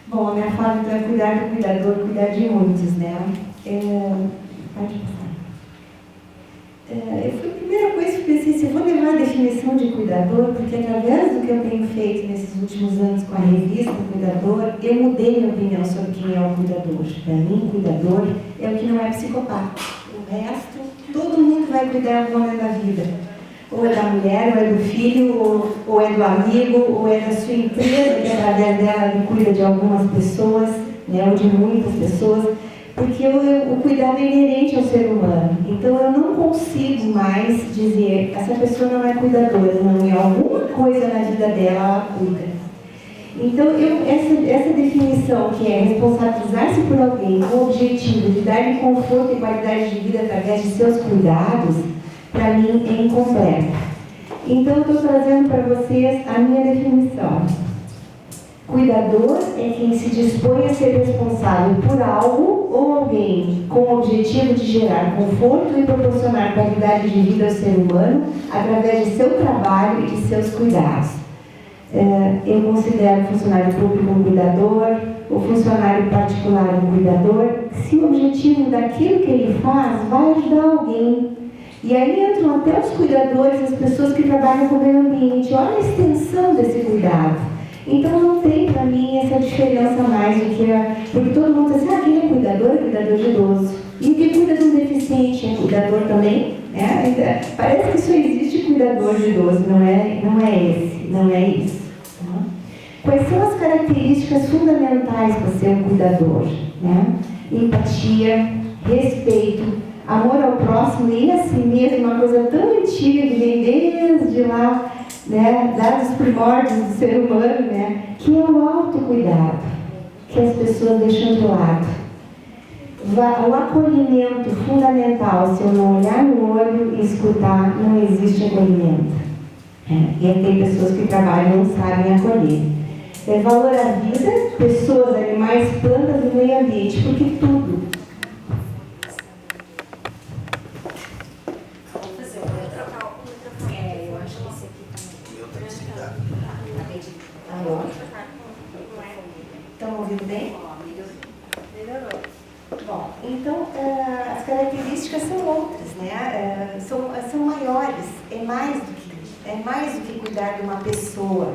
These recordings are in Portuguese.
Bom, a minha fala então é cuidar do cuidador, cuidar de muitos, né? Pode passar. Foi a primeira coisa que eu pensei, se eu vou levar a definição de cuidador, porque através do que eu tenho feito nesses últimos anos com a revista Cuidador, eu mudei minha opinião sobre quem é o cuidador. Para mim, cuidador é o que não é psicopata. O resto, todo mundo vai cuidar do momento da vida. Ou é da mulher, ou é do filho, ou é do amigo, ou é da sua empresa, que através dela ele cuida de algumas pessoas, né, ou de muitas pessoas, porque o cuidado é inerente ao ser humano. Então eu não consigo mais dizer, essa pessoa não é cuidadora, não, é alguma coisa na vida dela, ela cuida. Então essa definição, que é responsabilizar-se por alguém com o objetivo de dar-lhe conforto e qualidade de vida através de seus cuidados, para mim é incompleta. Então eu estou trazendo para vocês a minha definição. Cuidador é quem se dispõe a ser responsável por algo ou alguém com o objetivo de gerar conforto e proporcionar qualidade de vida ao ser humano através de seu trabalho e de seus cuidados. Eu considero o funcionário público um cuidador, o funcionário particular um cuidador, se o objetivo daquilo que ele faz vai ajudar alguém. E aí entram até os cuidadores, as pessoas que trabalham com o meio ambiente. Olha a extensão desse cuidado. Então não tem para mim essa diferença mais do que porque todo mundo diz assim, quem é cuidador de idoso. E quem cuida de um deficiente é cuidador também, né? Parece que só existe cuidador de idoso, não é isso. Tá? Quais são as características fundamentais para ser um cuidador? Né? Empatia, respeito, amor ao próximo e a si mesmo, uma coisa tão antiga que vem desde lá, né, dados primórdios do ser humano, né, que é o autocuidado, que as pessoas deixam de lado. O acolhimento fundamental, se eu não olhar no olho e escutar, não existe acolhimento. E aí tem pessoas que trabalham e não sabem acolher. Valor à vida, pessoas, animais, plantas e meio ambiente, porque tudo. Estão ouvindo bem? Melhorou. Bom, então as características são outras, né? São maiores, é mais do que cuidar de uma pessoa.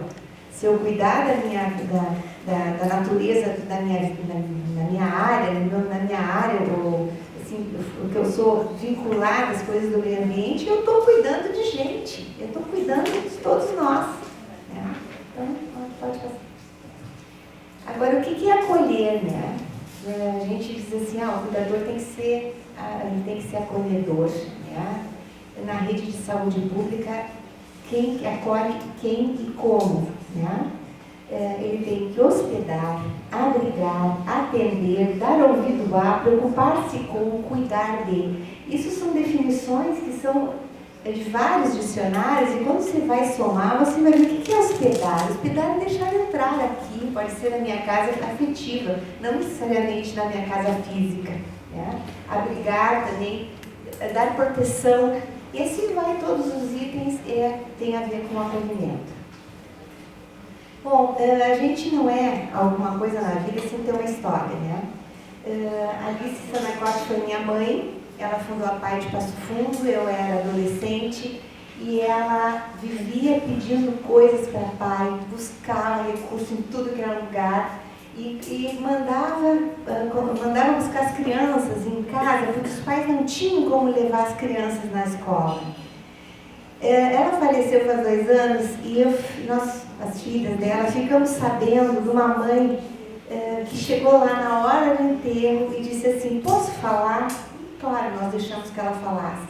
Se eu cuidar da natureza da minha área, ou assim, o que eu sou vinculada às coisas do meio ambiente, eu estou cuidando de gente, eu estou cuidando de todos nós. Né? Então, pode passar. Agora, o que é acolher, né? A gente diz assim, o cuidador tem que ser acolhedor, né? Na rede de saúde pública, quem acolhe, quem e como, né? Ele tem que hospedar, abrigar, atender, dar ouvido a, preocupar-se com, cuidar de. Isso são definições que são de vários dicionários, e quando você vai somar, você vai ver o que é hospedar. Hospedar é deixar entrar aqui, pode ser na minha casa afetiva, não necessariamente na minha casa física. Né? Abrigar também, dar proteção, e assim vai, todos os itens tem a ver com acolhimento. Bom, a gente não é alguma coisa na vida sem ter uma história, né? Alice Sanacotti foi minha mãe. Ela fundou a PAI de Passo Fundo, eu era adolescente e ela vivia pedindo coisas para a PAI, buscava recurso em tudo que era lugar e mandava buscar as crianças em casa, porque os pais não tinham como levar as crianças na escola. Ela faleceu faz 2 anos e nós, as filhas dela, ficamos sabendo de uma mãe que chegou lá na hora do enterro e disse assim, posso falar? Claro, nós deixamos que ela falasse.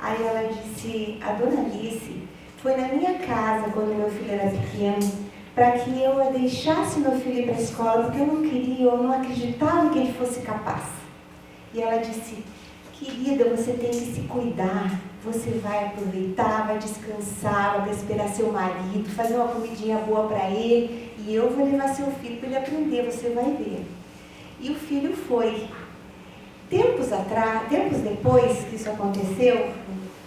Aí ela disse, a dona Alice foi na minha casa quando meu filho era pequeno, para que eu a deixasse meu filho ir para a escola, porque eu não queria, eu não acreditava que ele fosse capaz. E ela disse, querida, você tem que se cuidar, você vai aproveitar, vai descansar, vai esperar seu marido, fazer uma comidinha boa para ele, e eu vou levar seu filho para ele aprender, você vai ver. E o filho foi. Tempos depois que isso aconteceu,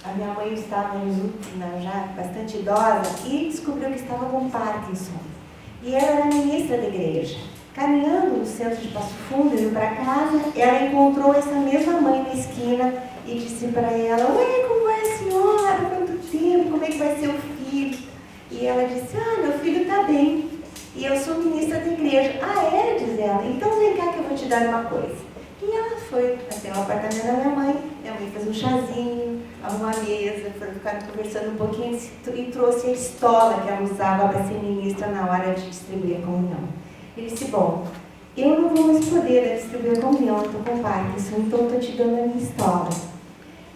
a minha mãe estava já bastante idosa e descobriu que estava com Parkinson. E ela era ministra da igreja. Caminhando no centro de Passo Fundo, indo para casa, ela encontrou essa mesma mãe na esquina e disse para ela: ué, como vai a senhora? Quanto tempo? Como é que vai ser o filho? E ela disse: ah, meu filho está bem. E eu sou ministra da igreja. Ah, é? Diz ela. Então vem cá que eu vou te dar uma coisa. E ela foi até o apartamento da minha mãe fez um chazinho, arrumou a mesa, ficaram conversando um pouquinho e trouxe a estola que ela usava para ser ministra na hora de distribuir a comunhão. Ele disse: bom, eu não vou mais poder distribuir a comunhão, estou com Parkinson, então estou te dando a minha estola.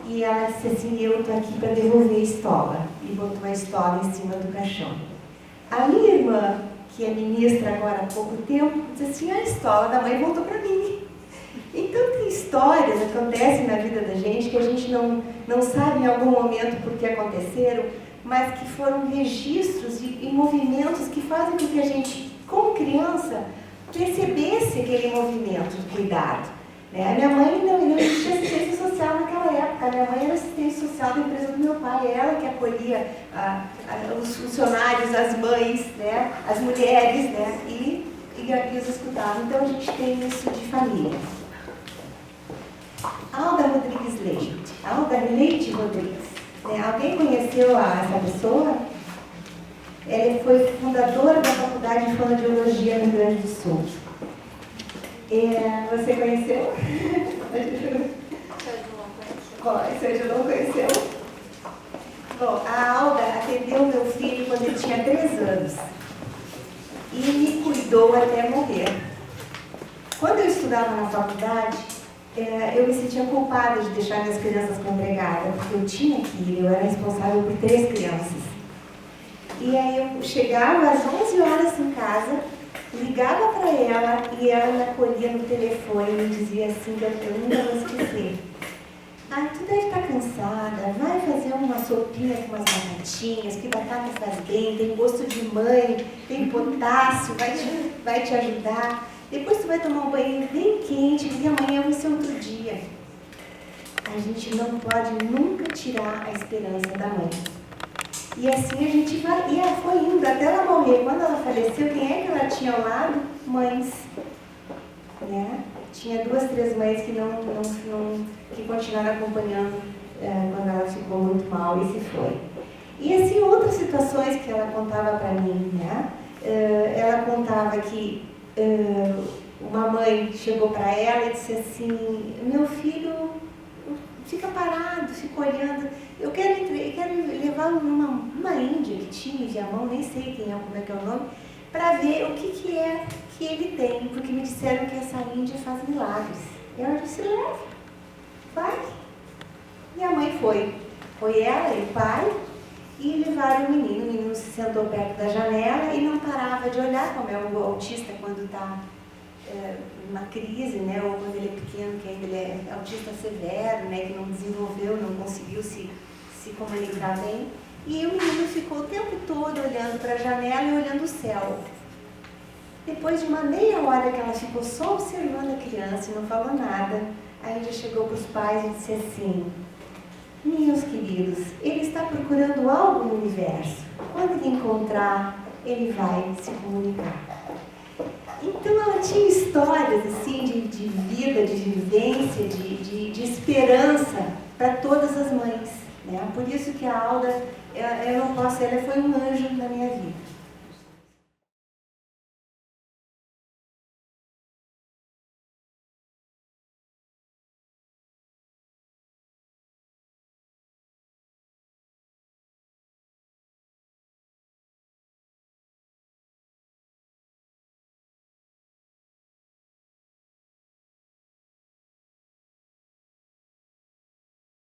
E ela disse assim: eu estou aqui para devolver a estola. E botou a estola em cima do caixão. A minha irmã, que é ministra agora há pouco tempo, disse assim: a estola da mãe voltou para mim. Então tem histórias que acontecem na vida da gente que a gente não sabe em algum momento por que aconteceram, mas que foram registros e movimentos que fazem com que a gente, como criança, percebesse aquele movimento de cuidado. Né? A minha mãe não existia assistência social naquela época. A minha mãe era assistente social da empresa do meu pai, ela que acolhia os funcionários, as mães, né? As mulheres, né? E os escutava. Então a gente tem isso de família. Alda Rodrigues Leite. Alda Leite Rodrigues. Né? Alguém conheceu essa pessoa? Ela foi fundadora da Faculdade de Fonoaudiologia no Rio Grande do Sul. Você conheceu? Você não conheceu? Bom, a Alda atendeu meu filho quando ele tinha 3 anos e me cuidou até morrer. Quando eu estudava na faculdade, eu me sentia culpada de deixar minhas crianças congregadas, porque eu tinha que ir, eu era responsável por 3 crianças. E aí eu chegava às 11 horas em casa, ligava para ela e ela me acolhia no telefone e me dizia assim, que eu nunca vou esquecer: ah, tu deve estar cansada, vai fazer uma sopinha com umas batatinhas, que batata faz bem, tem gosto de mãe, tem potássio, vai te ajudar. Depois tu vai tomar um banho bem quente, porque amanhã vai ser outro dia. A gente não pode nunca tirar a esperança da mãe. E assim a gente vai, e ela foi indo até ela morrer. Quando ela faleceu, quem é que ela tinha ao lado? Mães. Né? Tinha 2, 3 mães que continuaram acompanhando quando ela ficou muito mal e se foi. E assim, outras situações que ela contava para mim, né? Ela contava que uma mãe chegou para ela e disse assim: meu filho fica parado, fica olhando, eu quero levá-lo numa Índia que tinha de mão, nem sei como é que é o nome, para ver o que é que ele tem, porque me disseram que essa Índia faz milagres. E ela disse: leva, vai. E a mãe foi ela e o pai, e levaram o menino se sentou perto da janela e não parava de olhar, como é o autista quando está numa crise, né, ou quando ele é pequeno, que ainda ele é autista severo, né, que não desenvolveu, não conseguiu se comunicar bem. E o menino ficou o tempo todo olhando para a janela e olhando o céu. Depois de uma meia hora que ela ficou só observando a criança e não falou nada, aí já chegou para os pais e disse assim: meus queridos, ele está procurando algo no universo. Quando ele encontrar, ele vai se comunicar. Então ela tinha histórias assim de vida, de vivência, de esperança para todas as mães. Né? Por isso que a Alda, ela foi um anjo na minha vida.